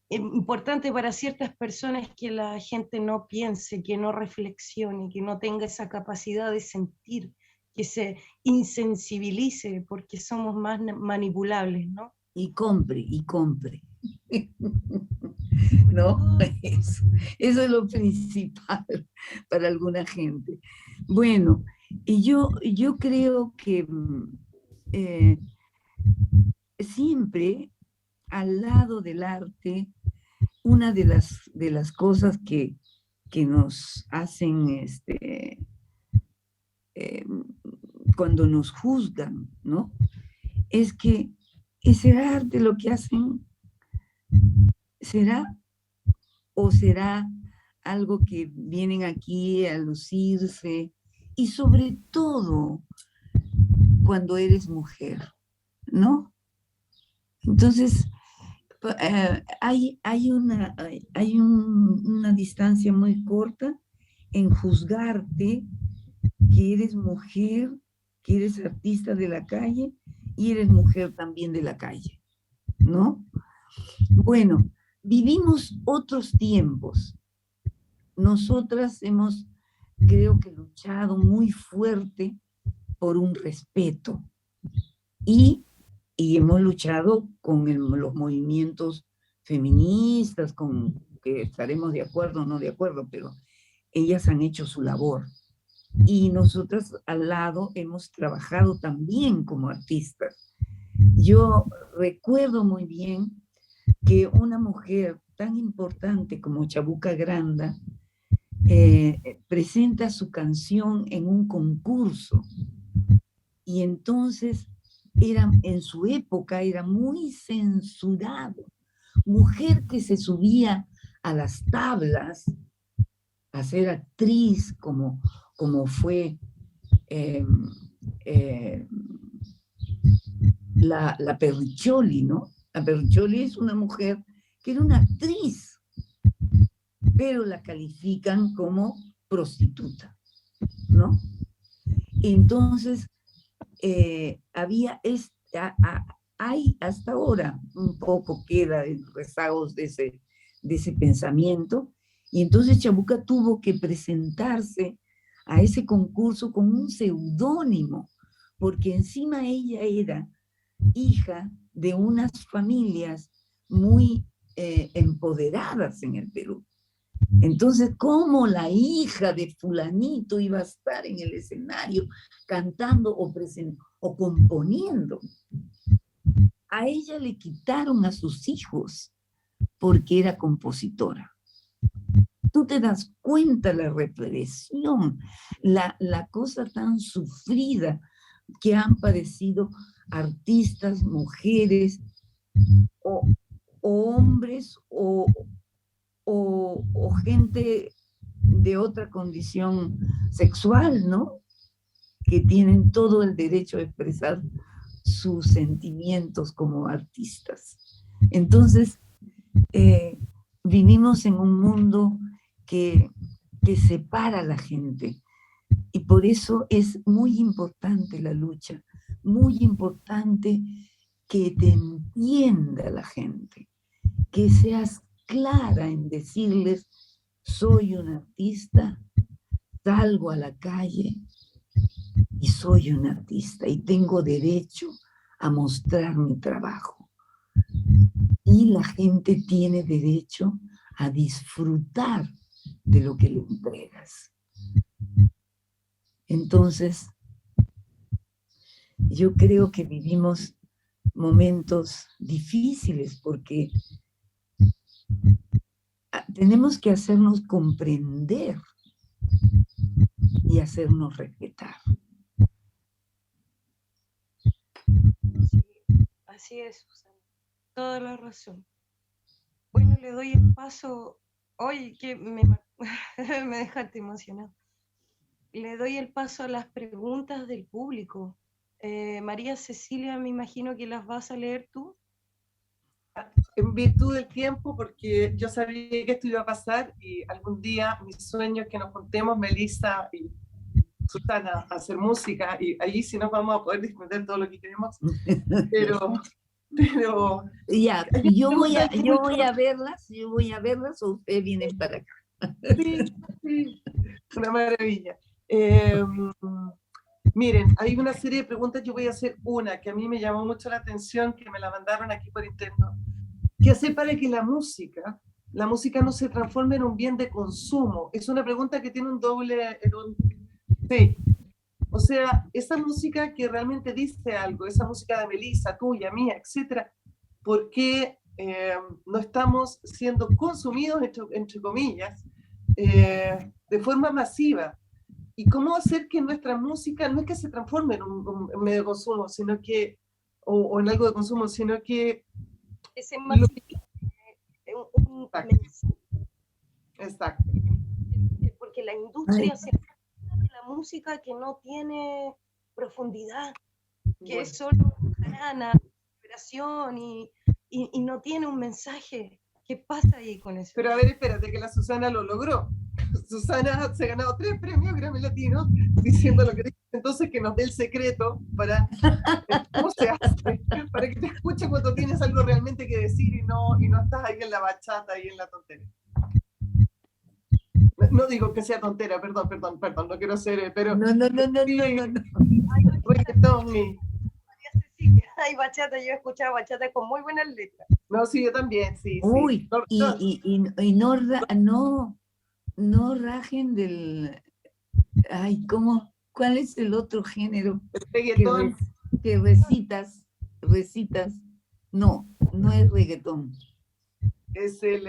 importante para ciertas personas que la gente no piense, que no reflexione, que no tenga esa capacidad de sentir, que se insensibilice porque somos más manipulables, ¿no? Y compre. ¿No? Eso es lo principal para alguna gente. Bueno, y yo creo que siempre al lado del arte, una de las cosas que nos hacen cuando nos juzgan, ¿no? Es que ese arte lo que hacen será o será algo que vienen aquí a lucirse, y sobre todo cuando eres mujer, ¿no? Entonces, hay una distancia muy corta en juzgarte que eres mujer, que eres artista de la calle y eres mujer también de la calle, ¿no? Bueno, vivimos otros tiempos. Nosotras hemos, creo que, luchado muy fuerte por un respeto y hemos luchado con los movimientos feministas, con que estaremos de acuerdo o no de acuerdo, pero ellas han hecho su labor. Y nosotras al lado hemos trabajado también como artistas. Yo recuerdo muy bien que una mujer tan importante como Chabuca Granda presenta su canción en un concurso, y entonces en su época era muy censurado. Mujer que se subía a las tablas a ser actriz como fue la Perricholi, ¿no? La Perricholi es una mujer que era una actriz, pero la califican como prostituta, ¿no? Entonces, hay hasta ahora un poco queda de rezagos de ese pensamiento, y entonces Chabuca tuvo que presentarse a ese concurso con un seudónimo, porque encima ella era hija de unas familias muy empoderadas en el Perú. Entonces, ¿cómo la hija de fulanito iba a estar en el escenario cantando o componiendo? A ella le quitaron a sus hijos porque era compositora. Tú te das cuenta la represión, la cosa tan sufrida que han padecido artistas, mujeres, o hombres, o gente de otra condición sexual, ¿no? Que tienen todo el derecho a expresar sus sentimientos como artistas. Entonces, vivimos en un mundo que que separa a la gente. Y por eso es muy importante la lucha, muy importante que te entienda la gente, que seas clara en decirles, soy un artista, salgo a la calle y soy un artista y tengo derecho a mostrar mi trabajo. Y la gente tiene derecho a disfrutar de lo que le entregas. Entonces, yo creo que vivimos momentos difíciles porque tenemos que hacernos comprender y hacernos respetar. Sí, así es, Susana. Toda la razón. Bueno, le doy el paso. Oye, que me dejaste emocionado. Le doy el paso a las preguntas del público. María Cecilia, me imagino que las vas a leer tú. En virtud del tiempo, porque yo sabía que esto iba a pasar y algún día mi sueño es que nos juntemos, Melissa y Susana, a hacer música y allí sí nos vamos a poder disfrutar todo lo que queremos, pero ya, yo voy a verlas o ustedes vienen para acá. Sí, sí, una maravilla. Miren, hay una serie de preguntas, yo voy a hacer una que a mí me llamó mucho la atención, que me la mandaron aquí por interno. ¿Qué hacer para que la música no se transforme en un bien de consumo? Es una pregunta que tiene un doble, sí. O sea, esa música que realmente dice algo, esa música de Melissa, tuya, mía, etcétera, ¿por qué no estamos siendo consumidos, entre comillas, de forma masiva? ¿Y cómo hacer que nuestra música no es que se transforme en un medio de consumo, sino que, o en algo de consumo, sino que... Ese masifique un mensaje. Exacto. Porque la industria se encarga de la música que no tiene profundidad, que es solo jarana, vibración y no tiene un mensaje. ¿Qué pasa ahí con eso? Pero a ver, espérate, que la Susana lo logró. Susana se ha ganado 3 premios Grammy Latinos diciendo lo que dice. Entonces que nos dé el secreto para cómo se hace, para que te escuche cuando tienes algo realmente que decir y no estás ahí en la bachata y en la tontería. No digo que sea tontera, perdón, no quiero ser, pero... No. Reggaetón y... Hay bachata, yo he escuchado bachata con muy buenas letras. No, sí, yo también, sí. Uy, sí. Y no rajen del... Ay, ¿cómo? ¿Cuál es el otro género? El reggaetón. Que recitas. No es reggaetón. Es el...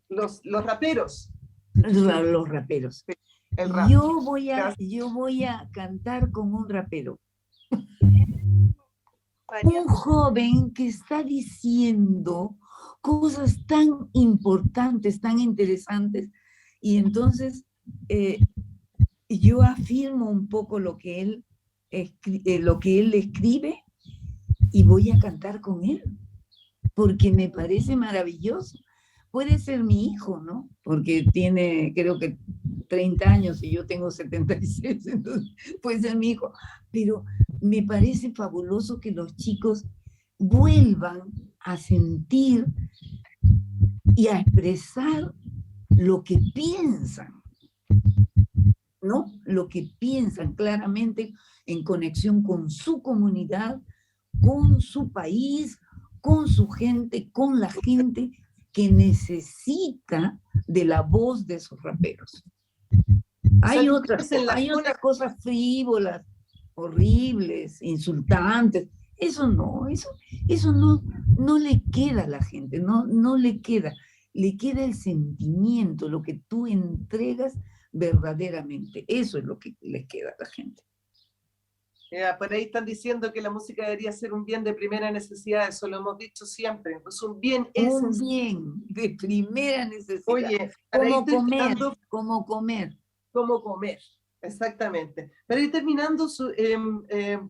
los raperos. Los raperos. El rap. Yo voy a cantar con un rapero. Un joven que está diciendo cosas tan importantes, tan interesantes, y entonces yo afirmo un poco lo que él escribe y voy a cantar con él, porque me parece maravilloso. Puede ser mi hijo, ¿no? Porque tiene, creo que 30 años y yo tengo 76, entonces puede ser mi hijo. Pero me parece fabuloso que los chicos vuelvan a sentir y a expresar lo que piensan, ¿no? Lo que piensan claramente en conexión con su comunidad, con su país, con su gente, con la gente que necesita de la voz de esos raperos. Hay otras cosas frívolas, horribles, insultantes. Eso no le queda a la gente, no le queda. Le queda el sentimiento, lo que tú entregas verdaderamente. Eso es lo que le queda a la gente. Por ahí están diciendo que la música debería ser un bien de primera necesidad, eso lo hemos dicho siempre, pues un bien un bien de primera necesidad. Oye, como comer, exactamente. Para ir terminando,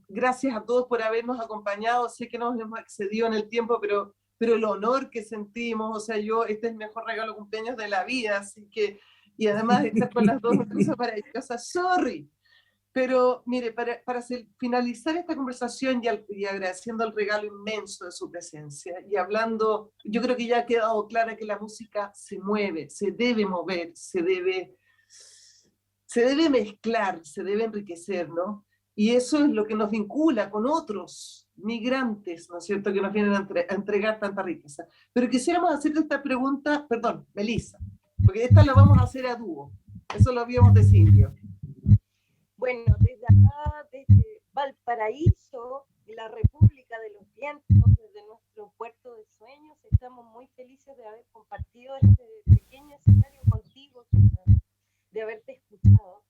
gracias a todos por habernos acompañado, sé que nos hemos excedido en el tiempo, pero pero el honor que sentimos, o sea, este es el mejor regalo de cumpleaños de la vida, así que, y además estar con las dos cosas maravillosas, sorry. Pero mire, para finalizar esta conversación y agradeciendo el regalo inmenso de su presencia y hablando, yo creo que ya ha quedado clara que la música se mueve, se debe mover, se debe mezclar, se debe enriquecer, ¿no? Y eso es lo que nos vincula con otros migrantes, ¿no es cierto?, que nos vienen a entregar tanta riqueza. Pero quisiéramos hacerte esta pregunta, perdón, Melissa, porque esta la vamos a hacer a dúo, eso lo habíamos decidido. Bueno, desde acá, desde Valparaíso, la República de los Vientos, desde nuestro puerto de sueños, estamos muy felices de haber compartido este pequeño escenario contigo, Susana, de haberte escuchado.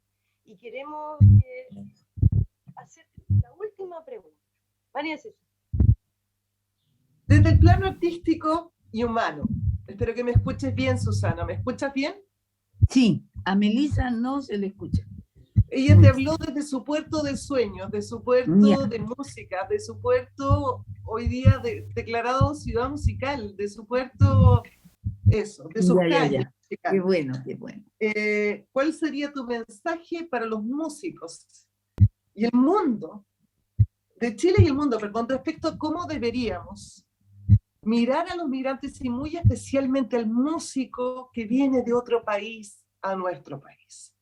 Y queremos hacerte la última pregunta. María Cecilia. Desde el plano artístico y humano, espero que me escuches bien, Susana. ¿Me escuchas bien? Sí, a Melissa no se le escucha. Ella te habló desde su puerto de sueños, de su puerto de música, de su puerto hoy día declarado ciudad musical, de su puerto, eso, de sus calles. Qué bueno, qué bueno. ¿Cuál sería tu mensaje para los músicos y el mundo, de Chile y el mundo, pero con respecto a cómo deberíamos mirar a los migrantes y muy especialmente al músico que viene de otro país a nuestro país?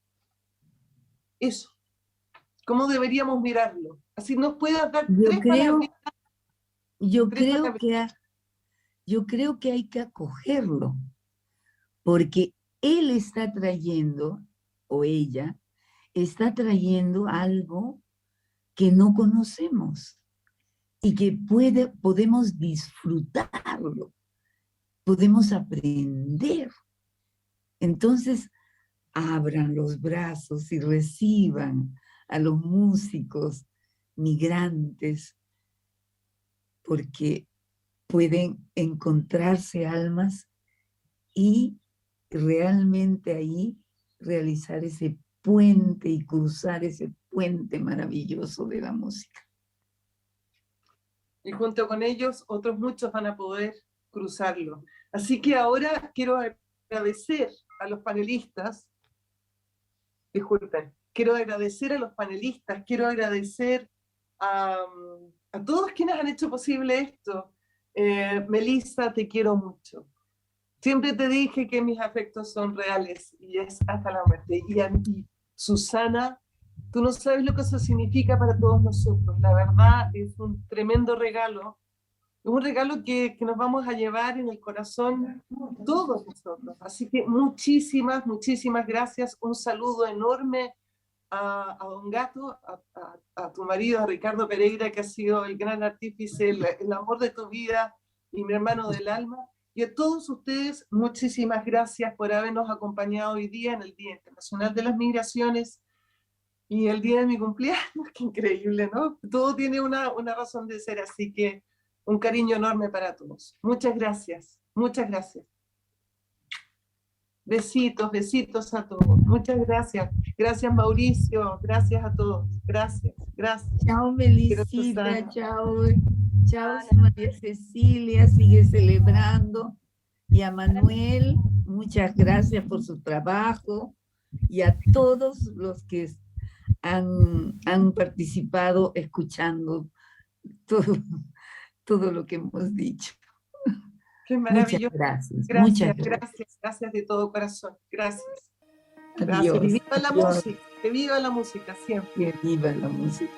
Eso. ¿Cómo deberíamos mirarlo? Así nos puedas dar tres palabras. Yo creo que hay que acogerlo, porque él está trayendo, o ella, está trayendo algo que no conocemos y que podemos disfrutarlo, podemos aprender. Entonces, abran los brazos y reciban a los músicos migrantes, porque pueden encontrarse almas y realmente ahí realizar ese puente y cruzar ese puente maravilloso de la música. Y junto con ellos, otros muchos van a poder cruzarlo. Así que ahora quiero agradecer a los panelistas. Disculpen, quiero agradecer a los panelistas, quiero agradecer a todos quienes han hecho posible esto. Melissa, te quiero mucho. Siempre te dije que mis afectos son reales y es hasta la muerte. Y Susana, tú no sabes lo que eso significa para todos nosotros. La verdad es un tremendo regalo. Es un regalo que nos vamos a llevar en el corazón todos nosotros. Así que muchísimas, muchísimas gracias. Un saludo enorme a Don Gato, a tu marido, a Ricardo Pereira, que ha sido el gran artífice, el amor de tu vida y mi hermano del alma. Y a todos ustedes, muchísimas gracias por habernos acompañado hoy día en el Día Internacional de las Migraciones y el día de mi cumpleaños. Qué increíble, ¿no? Todo tiene una razón de ser, así que un cariño enorme para todos. Muchas gracias, muchas gracias. Besitos, besitos a todos. Muchas gracias. Gracias, Mauricio. Gracias a todos. Gracias, gracias. Chao, Melisita. Chao. Chao, María Cecilia. Sigue celebrando. Y a Manuel, muchas gracias por su trabajo. Y a todos los que han participado escuchando todo lo que hemos dicho. Qué maravilloso. Muchas gracias. Gracias, gracias, gracias de todo corazón. Gracias. Gracias. Adiós. Que viva la música. Que viva la música siempre. Que viva la música.